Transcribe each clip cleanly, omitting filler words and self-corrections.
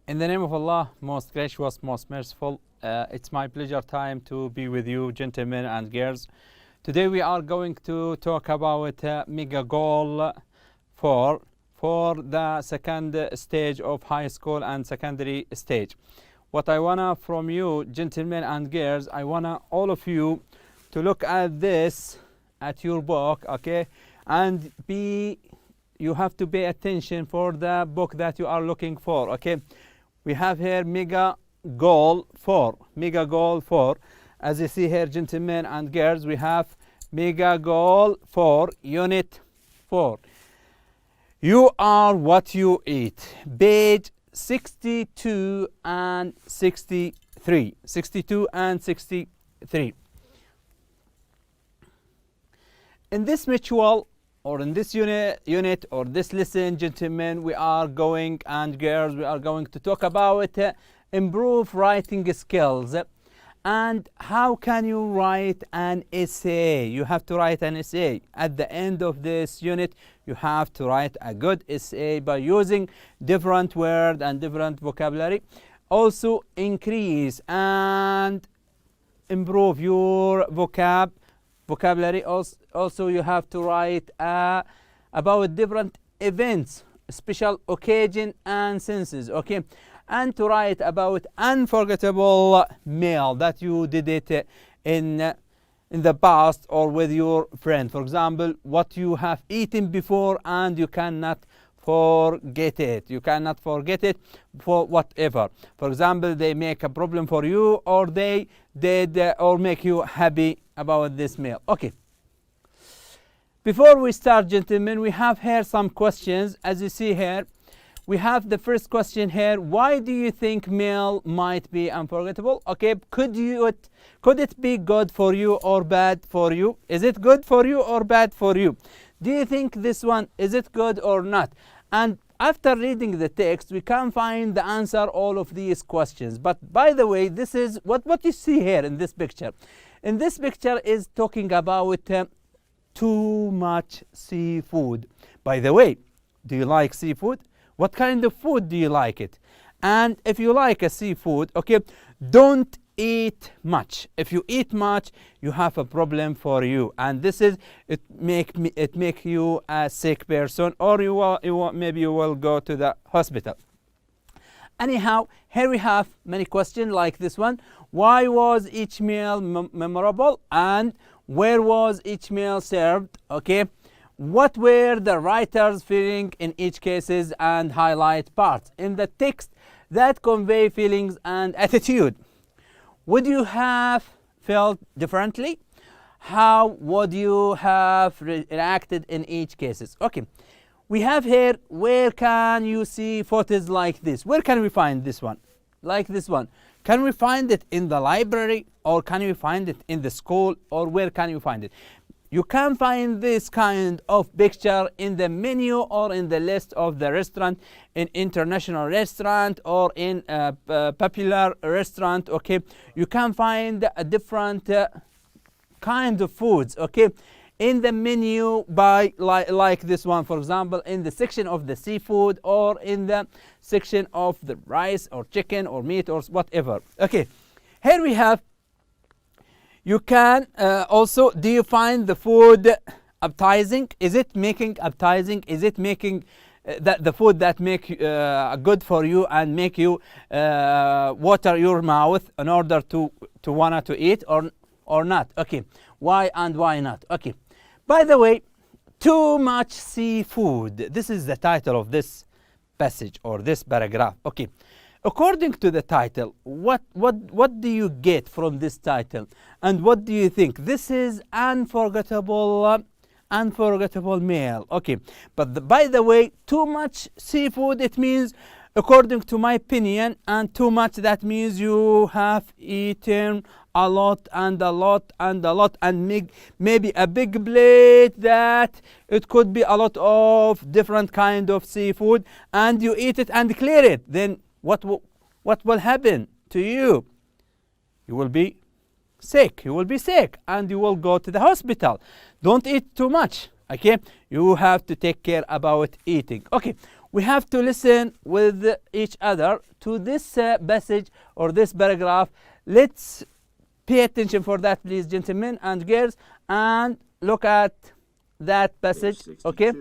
In the name of Allah, most gracious, most merciful, it's my pleasure time to be with you, gentlemen and girls. Today we are going to talk about mega goal for the second stage of high school and secondary stage. What I wanna from you, gentlemen and girls, I wanna all of you to look at this at your book, okay, and you have to pay attention for the book that you are looking for, okay. We have here mega goal 4. As you see here, gentlemen and girls, we have mega goal 4, unit 4. You are what you eat. Page 62 and 63. 62 and 63. In this mutual or in this unit or this lesson, gentlemen, we are going and girls, we are going to talk about improve writing skills. And how can you write an essay? You have to write an essay. At the end of this unit, you have to write a good essay by using different words and different vocabulary. Also increase and improve your vocabulary. Also you have to write about different events, special occasion and senses, okay, and to write about unforgettable meal that you did it in the past or with your friend. For example, what you have eaten before and you cannot forget it. You cannot forget it for whatever. For example, they make a problem for you, or they did or make you happy about this meal. Okay. Before we start, gentlemen, we have here some questions. As you see here, we have the first question here. Why do you think meal might be unforgettable? Okay, could it be good for you or bad for you? Is it good for you or bad for you? Do you think this one, is it good or not? And after reading the text, we can find the answer all of these questions. But by the way, this is what you see here in this picture. In this picture is talking about too much seafood. By the way, do you like seafood? What kind of food do you like it? And if you like a seafood, okay, don't eat much. If you eat much, you have a problem for you, and this is it make you a sick person, or maybe you will go to the hospital. Anyhow, here we have many questions like this one. Why was each meal memorable, and where was each meal served? Okay, what were the writers feeling in each cases, and highlight parts in the text that convey feelings and attitude. Would you have felt differently? How would you have reacted in each cases? Okay, we have here, where can you see photos like this? Where can we find this one? Like this one. Can we find it in the library, or can we find it in the school, or where can you find it? You can find this kind of picture in the menu or in the list of the restaurant, in international restaurant or in a popular restaurant, okay. You can find a different kind of foods, okay, in the menu by like this one, for example, in the section of the seafood, or in the section of the rice or chicken or meat or whatever. Okay, here we have. You can also, do you find the food appetizing? Is it making appetizing? Is it making the food that make good for you and make you water your mouth in order to wanna to eat, or not? Okay, why and why not? Okay, by the way, too much seafood. This is the title of this passage or this paragraph. Okay. According to the title, what do you get from this title, and what do you think? This is unforgettable meal. Okay, but by the way, too much seafood, it means, according to my opinion, and too much, that means you have eaten a lot and a lot and a lot, and maybe a big plate that it could be a lot of different kind of seafood, and you eat it and clear it. Then what will happen to you? You will be sick. You will be sick and you will go to the hospital. Don't eat too much. Okay, you have to take care about eating. Okay, we have to listen with each other to this passage or this paragraph. Let's pay attention for that, please, gentlemen and girls, and look at that passage. Okay.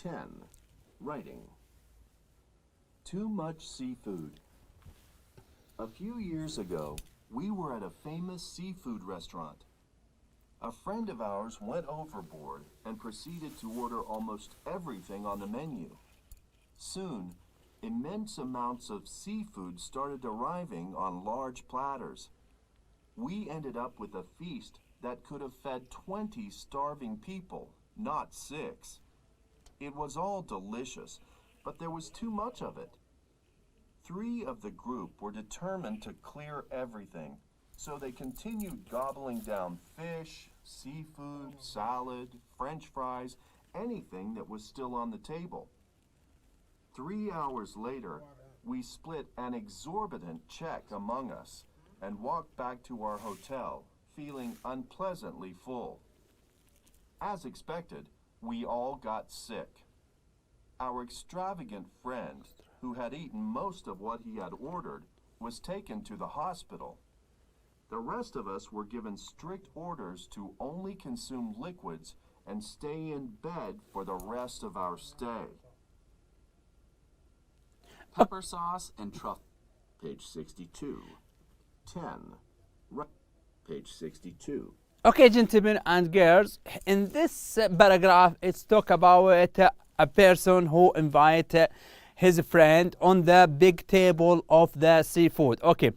10. Writing. Too much seafood. A few years ago, we were at a famous seafood restaurant. A friend of ours went overboard and proceeded to order almost everything on the menu. Soon, immense amounts of seafood started arriving on large platters. We ended up with a feast that could have fed 20 starving people, not 6. It was all delicious, but there was too much of it. 3 of the group were determined to clear everything, so they continued gobbling down fish, seafood, salad, French fries, anything that was still on the table. 3 hours later, we split an exorbitant check among us and walked back to our hotel, feeling unpleasantly full. As expected, we all got sick. Our extravagant friend, who had eaten most of what he had ordered, was taken to the hospital. The rest of us were given strict orders to only consume liquids and stay in bed for the rest of our stay. Pepper sauce and truffle. Page 62. 10. Page 62. Okay, gentlemen and girls, in this paragraph, it's talk about a person who invite his friend on the big table of the seafood. Okay,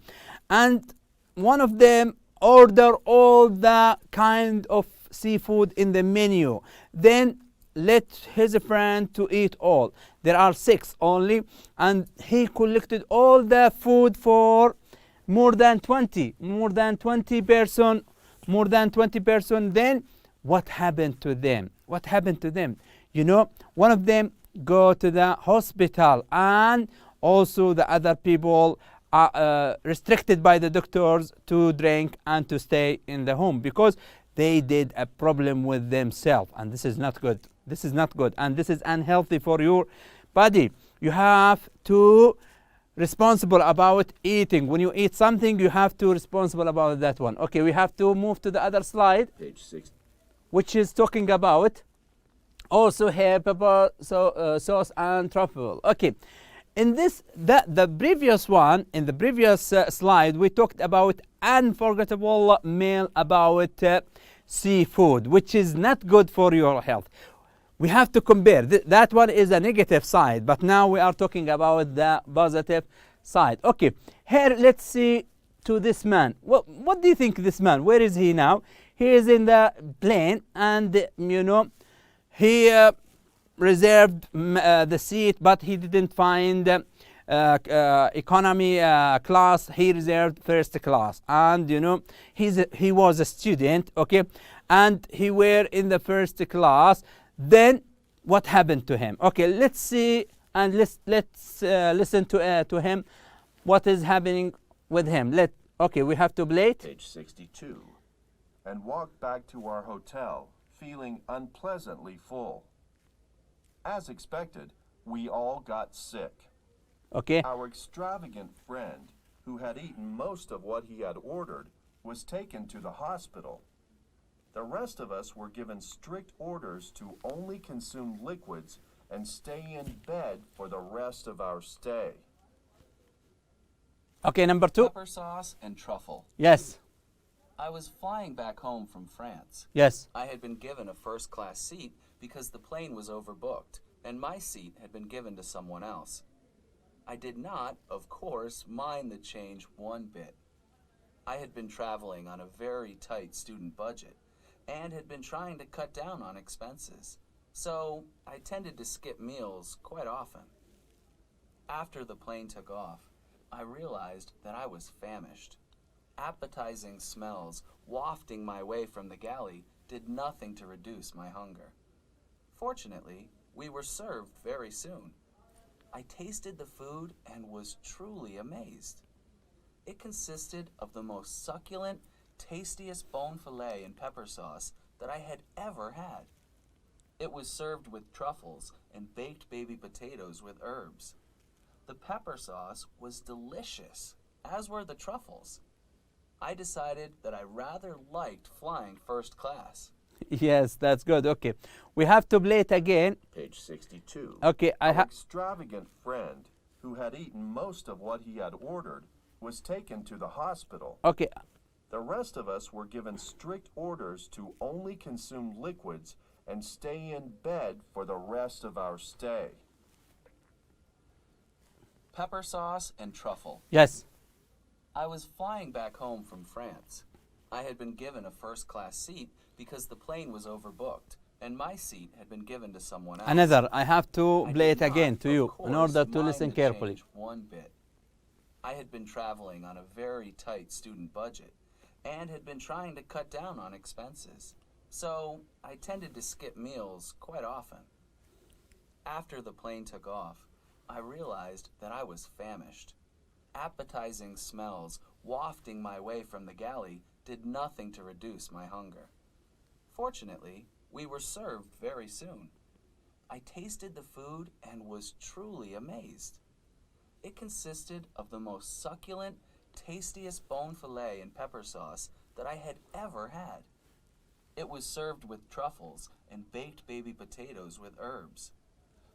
and one of them order all the kind of seafood in the menu, then let his friend to eat all. There are 6 only, and he collected all the food for more than 20 person. Then what happened to them? You know, one of them go to the hospital, and also the other people are restricted by the doctors to drink and to stay in the home because they did a problem with themselves, and this is not good. And this is unhealthy for your body. You have to responsible about eating. When you eat something, you have to responsible about that one. Okay, we have to move to the other slide, Page 6. which is talking about also here pepper sauce and truffle. Okay, in this the previous one, in the previous slide, we talked about unforgettable meal about seafood, which is not good for your health. We have to compare. That one is a negative side, but now we are talking about the positive side. Okay, here let's see to this man. What do you think this man? Where is he now? He is in the plane, and you know, he reserved the seat, but he didn't find economy class. He reserved first class, and you know, he was a student. Okay, and he were in the first class. Then what happened to him? Okay, let's see, and let's listen to him. What is happening with him? Okay, we have to play it. Page 62. And walked back to our hotel, feeling unpleasantly full. As expected, we all got sick. Okay. Our extravagant friend, who had eaten most of what he had ordered, was taken to the hospital. The rest of us were given strict orders to only consume liquids and stay in bed for the rest of our stay. Okay, number 2. Pepper sauce and truffle. Yes. I was flying back home from France. Yes. I had been given a first-class seat because the plane was overbooked, and my seat had been given to someone else. I did not, of course, mind the change one bit. I had been traveling on a very tight student budget and had been trying to cut down on expenses, so I tended to skip meals quite often. After the plane took off, I realized that I was famished. Appetizing smells wafting my way from the galley did nothing to reduce my hunger. Fortunately, we were served very soon. I tasted the food and was truly amazed. It consisted of the most succulent, tastiest bone filet and pepper sauce that I had ever had. It was served with truffles and baked baby potatoes with herbs. The pepper sauce was delicious, as were the truffles. I decided that I rather liked flying first class. Yes, that's good. Okay, we have to play it again. Page 62. Okay, Our extravagant friend, who had eaten most of what he had ordered, was taken to the hospital. Okay, The rest of us were given strict orders to only consume liquids and stay in bed for the rest of our stay. Pepper sauce and truffle. yes. I was flying back home from France. I had been given a first-class seat because the plane was overbooked, and my seat had been given to someone else. Another, I have to I play did it again not, to of you in course, order to mind listen the carefully. change one bit. I had been traveling on a very tight student budget and had been trying to cut down on expenses, so I tended to skip meals quite often. After the plane took off, I realized that I was famished. Appetizing smells wafting my way from the galley did nothing to reduce my hunger. Fortunately, we were served very soon. I tasted the food and was truly amazed. It consisted of the most succulent, tastiest bone filet and pepper sauce that I had ever had. It was served with truffles and baked baby potatoes with herbs.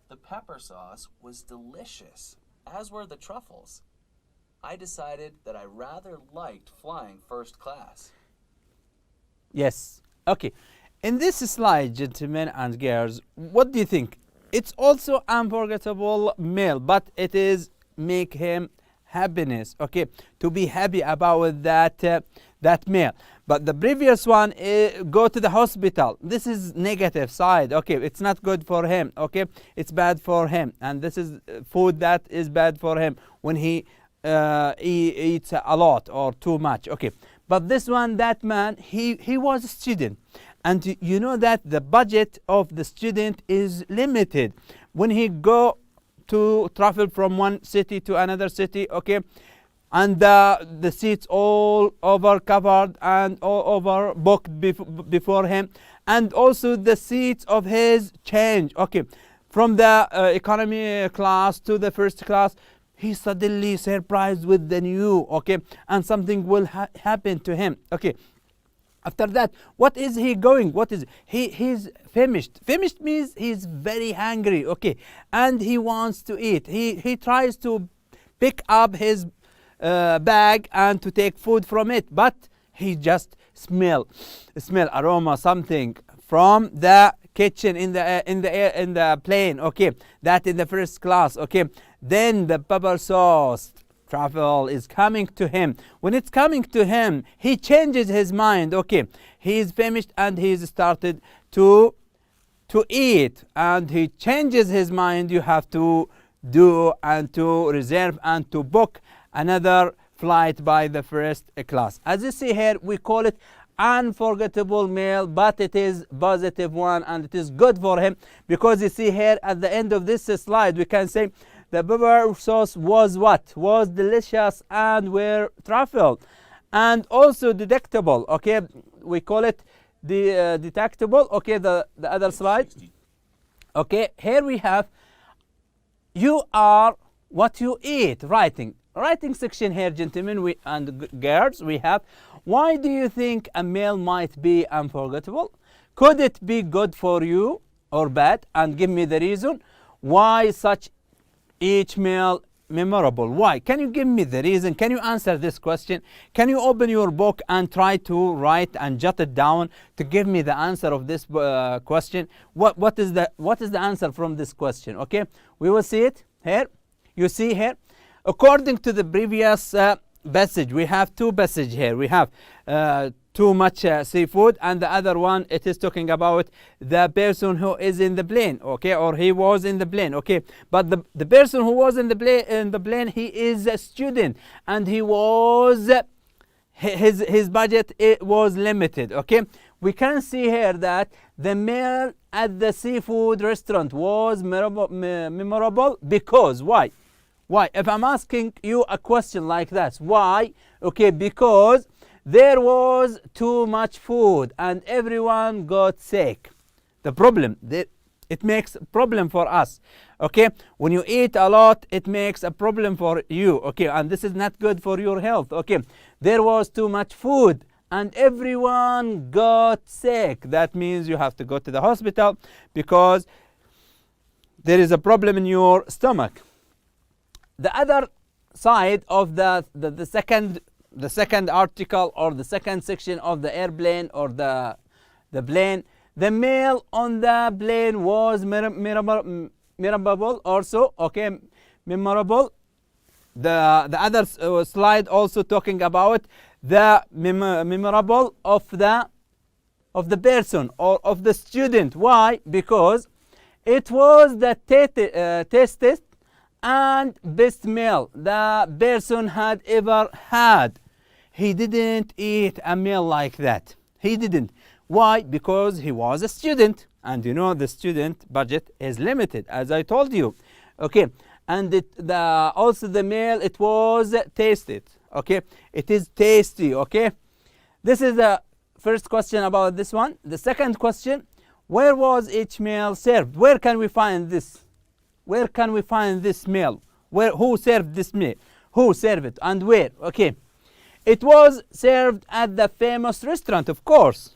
The pepper sauce was delicious, as were the truffles. I decided that I rather liked flying first class. Yes. Okay. In this slide, gentlemen and girls, what do you think? It's also unforgettable meal, but it is make him happiness. Okay, to be happy about that meal. But the previous one, go to the hospital. This is negative side. Okay, it's not good for him. Okay, it's bad for him, and this is food that is bad for him when he eats a lot or too much. Okay, but this one, that man, he was a student, and you know that the budget of the student is limited when he go to travel from one city to another city. Okay, and the seats all over covered and all over booked before him, and also the seats of his change. Okay, from the economy class to the first class, he suddenly surprised with the new. Okay, and something will happen to him. Okay, after that, what is he going? What is he's famished. Famished means he's very hungry. Okay, and he wants to eat. He tries to pick up his bag and to take food from it, but he just smell aroma something from the kitchen in the plane. Okay, that in the first class. Okay, then the pepper sauce truffle is coming to him. When it's coming to him, he changes his mind. Okay, he is famished and he's started to eat, and he changes his mind. You have to do and to reserve and to book another flight by the first class. As you see here, we call it unforgettable meal, but it is positive one, and it is good for him, because you see here at the end of this slide, we can say the pepper sauce was what? Was delicious and were truffle, and also delectable. Okay, we call it the detectable. Okay, the other slide. Okay, here we have you are what you eat. Writing section here, gentlemen and girls, we have why do you think a meal might be unforgettable? Could it be good for you or bad? And give me the reason why such each meal memorable. Why? Can you give me the reason? Can you answer this question? Can you open your book and try to write and jot it down to give me the answer of this question? What is the answer from this question? Okay, we will see it here. You see here, according to the previous passage, we have two passages here. We have too much seafood, and the other one, it is talking about the person who is in the plane. Okay, or he was in the plane. Okay, but the person who was in the plane, he is a student, and he was his budget, it was limited. Okay, we can see here that the meal at the seafood restaurant was memorable because why? Why? If I'm asking you a question like that, why? Okay, because there was too much food and everyone got sick. The problem, It makes a problem for us. Okay, when you eat a lot, it makes a problem for you. Okay, and this is not good for your health. Okay, there was too much food and everyone got sick. That means you have to go to the hospital because there is a problem in your stomach. The other side of the second article or the second section of the airplane or the plane, the meal on the plane was memorable also. Okay, memorable. The other slide also talking about the memorable of the person or of the student. Why? Because it was the tastiest and best meal the person had ever had. He didn't eat a meal like that. He didn't. Why? Because he was a student, and you know the student budget is limited, as I told you. Okay, and also the meal, it was tasted. Okay, it is tasty. Okay, this is the first question about this one. The second question: where was each meal served? Where can we find this? Where can we find this meal? Who served this meal? Who served it and where? Okay, it was served at the famous restaurant, of course.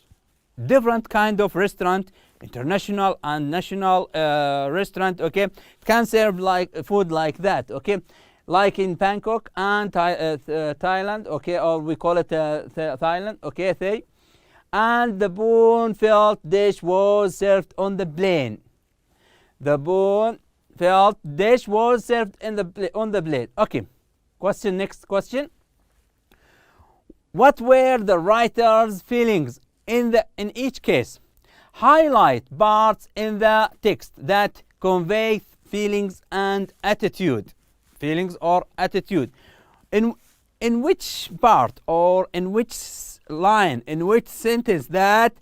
Different kind of restaurant, international and national restaurant. Okay, it can serve like food like that. Okay, like in Bangkok and Thailand. Okay, or we call it Thailand. Okay, Thay. And the bone-filled dish was served on the plane. The bone-filled dish was served on the plane. Okay, question. Next question. What were the writer's feelings in each case? Highlight parts in the text that convey feelings and attitude. Feelings or attitude. In which part or in which line, in which sentence that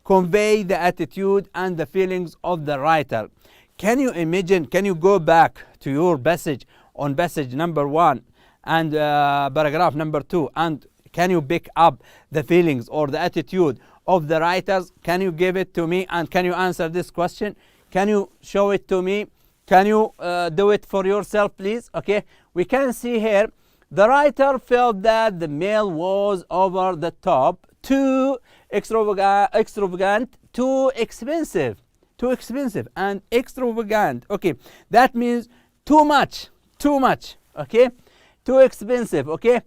convey the attitude and the feelings of the writer? Can you imagine? Can you go back to your passage on passage number 1 and paragraph number 2, and can you pick up the feelings or the attitude of the writers? Can you give it to me and can you answer this question? Can you show it to me? Can you do it for yourself, please? Okay, we can see here the writer felt that the meal was over the top, too extravagant, too expensive, and extravagant. Okay, that means too much. Okay, too expensive. Okay,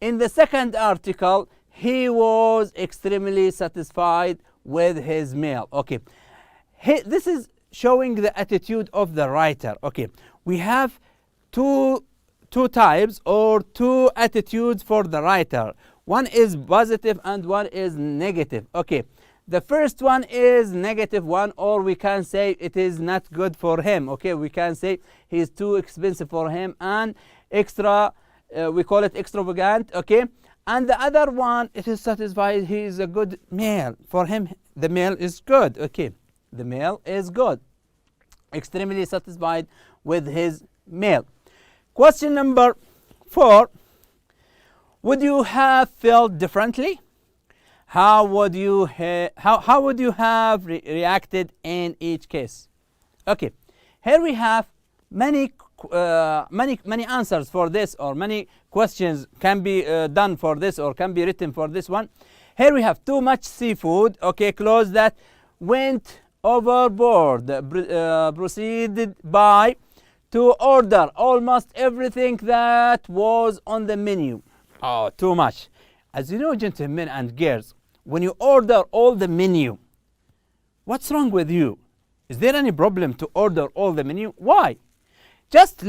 in the second article, he was extremely satisfied with his meal. Okay, this is showing the attitude of the writer. Okay, we have two types or two attitudes for the writer. One is positive and one is negative. Okay, the first one is negative one, or we can say it is not good for him. Okay, we can say he is too expensive for him and we call it extravagant. Okay, and the other one, it is satisfied, he is a good meal for him, the meal is good. Okay, the meal is good, extremely satisfied with his meal. Question number 4. Would you have felt differently? How would you have reacted in each case? Okay, here we have many answers for this, or many questions can be done for this or can be written for this one. Here we have too much seafood. Okay, clothes that went overboard. Proceeded by to order almost everything that was on the menu. Oh, too much. As you know, gentlemen and girls, when you order all the menu, what's wrong with you? Is there any problem to order all the menu? Why? Just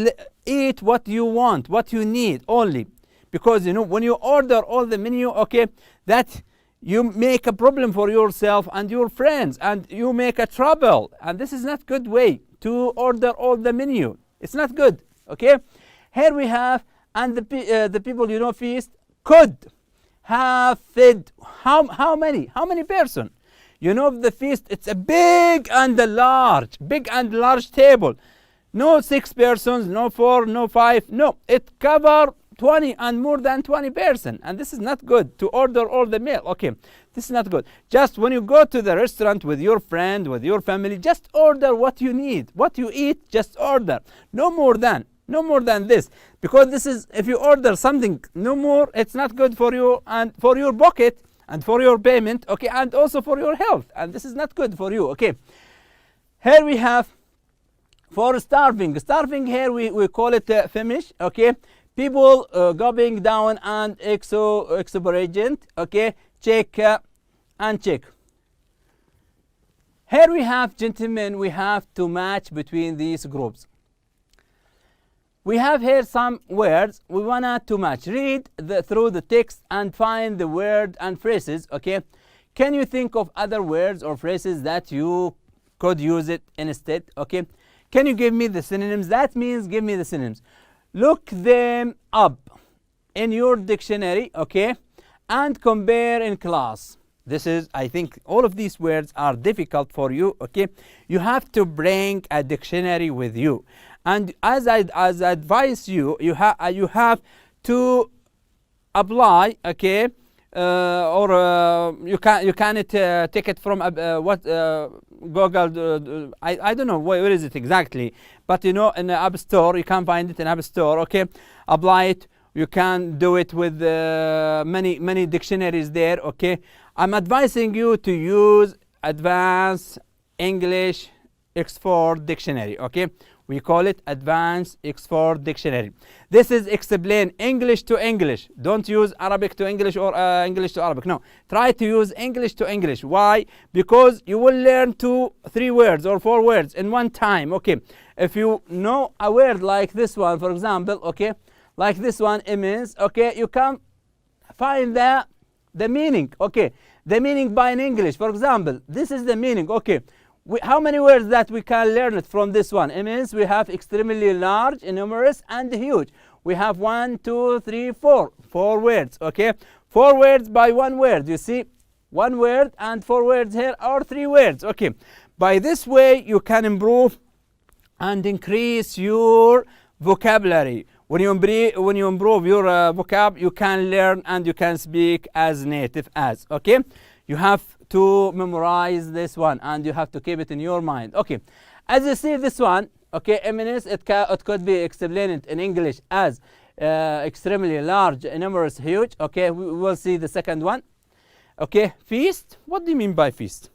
eat what you want, what you need only. Because you know, when you order all the menu, okay, that you make a problem for yourself and your friends, and you make a trouble. And this is not good way to order all the menu. It's not good. Okay, here we have, and the people, you know, feast could have fed how many person? You know, the feast, it's a big and large table. No 6 persons, no 4, no 5. No, it cover 20 and more than 20 person, and this is not good to order all the meal. Okay, This is not good. Just when you go to the restaurant with your friend, with your family, just order what you need. What you eat, just order. No more than this. Because this is, if you order something no more, it's not good for you and for your pocket and for your payment, okay, and also for your health. And this is not good for you, okay. Here we have for starving. Starving here we call it famish, okay. People going down and exuberant, okay. Check and check. Here we have, gentlemen, we have to match between these groups. We have here some words we wanna to match. Read through the text and find the word and phrases, okay. Can you think of other words or phrases that you could use it instead, okay. Can you give me the synonyms? That means give me the synonyms. Look them up in your dictionary, okay, and compare in class. This is, I think, all of these words are difficult for you, okay. You have to bring a dictionary with you, and as I advise you, you have to apply, okay, or you can take it from Google. I don't know where is it exactly, but you know, in the App Store you can find it in App Store, okay. Apply it. You can do it with many dictionaries there, okay. I'm advising you to use Advanced English Oxford Dictionary, okay. We call it Advanced Oxford Dictionary. This is explain English to English. Don't use Arabic to English or English to Arabic. No, try to use English to English. Why? Because you will learn 2, 3 words or 4 words in one time, okay. If you know a word like this one, for example, okay, like this one, it means, okay, you can find the meaning, okay, the meaning by in English. For example, this is the meaning, okay. How many words that we can learn it from this one? It means we have extremely large, numerous, and huge. We have 1, 2, 3, 4. 4 words, okay. 4 words by 1 word. You see, 1 word and 4 words here, or 3 words, okay. By this way, you can improve and increase your vocabulary. When you improve your vocab, you can learn and you can speak as native as, okay. You have to memorize this one and you have to keep it in your mind, okay. As you see this one, okay, eminence, it could be explained in English as extremely large, numerous, huge, okay. We will see the second one, okay. Feast, what do you mean by feast?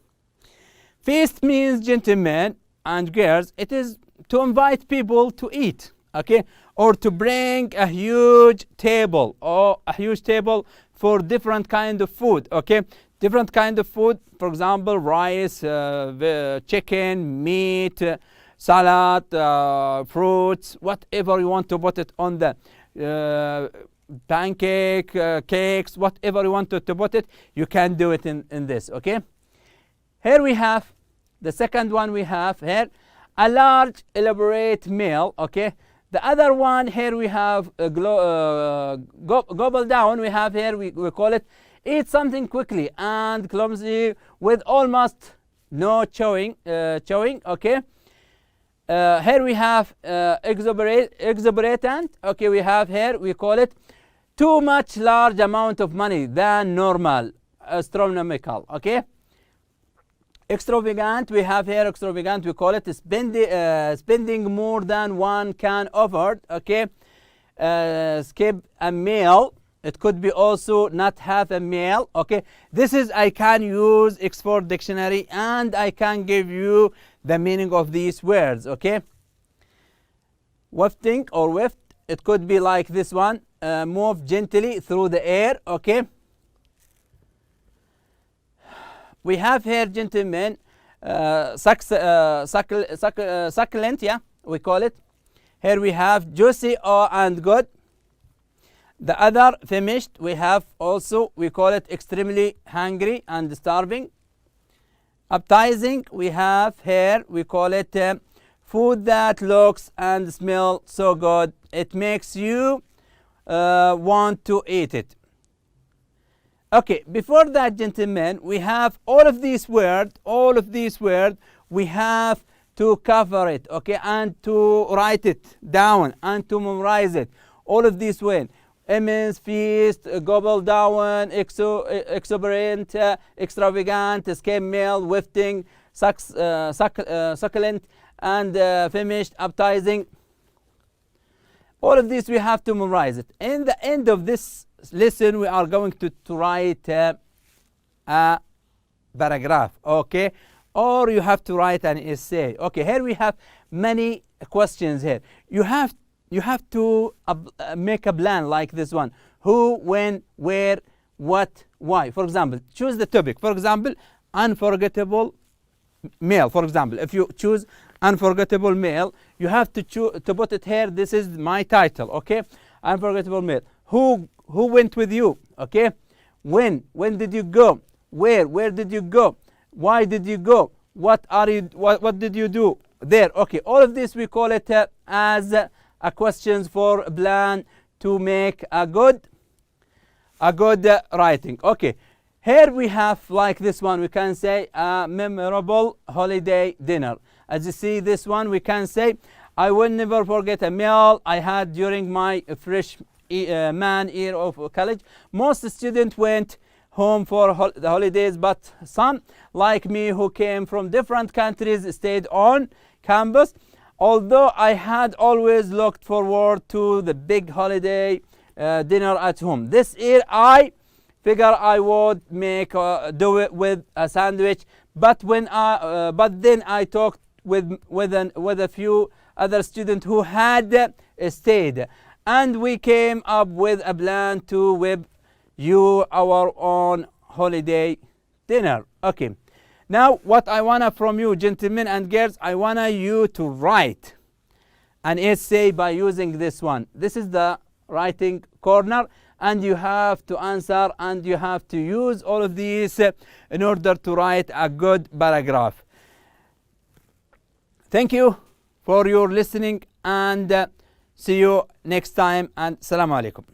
Feast means, gentlemen and girls, it is to invite people to eat, okay, or to bring a huge table, or a huge table for different kind of food, okay. Different kind of food, for example, rice, chicken, meat, salad, fruits, whatever you want to put it on the pancake, cakes, whatever you want to put it, you can do it in this, okay. Here we have the second one. We have here a large elaborate meal, okay. The other one here we have gobble down. We have here, we call it eat something quickly and clumsy with almost no chewing, okay. Here we have exuberant, okay. We have here, we call it too much large amount of money than normal, astronomical, okay. Extravagant, we have here extravagant, we call it spending more than one can afford, okay. Skip a meal, it could be also not have a meal, okay. This is, I can use Oxford Dictionary and I can give you the meaning of these words, okay. Wafting or waft, it could be like this one, move gently through the air, okay. We have here, gentlemen, succulent, yeah, we call it. Here we have juicy and good. The other famished, we have also, we call it extremely hungry and starving. Appetizing, we have here, we call it food that looks and smells so good, it makes you want to eat it. Okay, before that, gentlemen, we have all of these words, we have to cover it, okay, and to write it down and to memorize it. All of these words. immense, feast, gobble down, exuberant, extravagant, skim meal, wafting, succulent, and famished, appetizing. All of these we have to memorize it. In the end of this lesson, we are going to write a paragraph, okay? Or you have to write an essay. Okay, here we have many questions here. You have to make a plan like this one. Who, when, where, what, why. For example, choose the topic. For example, unforgettable meal. For example, if you choose unforgettable meal, you have to put it here. This is my title, okay? Unforgettable meal. Who went with you, okay? When did you go? Where did you go? Why did you go? What did you do there? Okay, all of this we call it as a questions for a plan to make a good writing. Okay, here we have like this one. We can say a memorable holiday dinner. As you see this one, we can say I will never forget a meal I had during my freshman year of college. Most students went home for the holidays, but some, like me, who came from different countries, stayed on campus. Although I had always looked forward to the big holiday dinner at home, this year I figure I would do it with a sandwich. But then I talked with a few other students who had stayed, and we came up with a plan to whip you our own holiday dinner. Okay, now what I wanna from you, gentlemen and girls, I wanna you to write an essay by using this one. This is the writing corner, and you have to answer and you have to use all of these in order to write a good paragraph. Thank you for your listening, and see you next time, and Assalamu alaikum.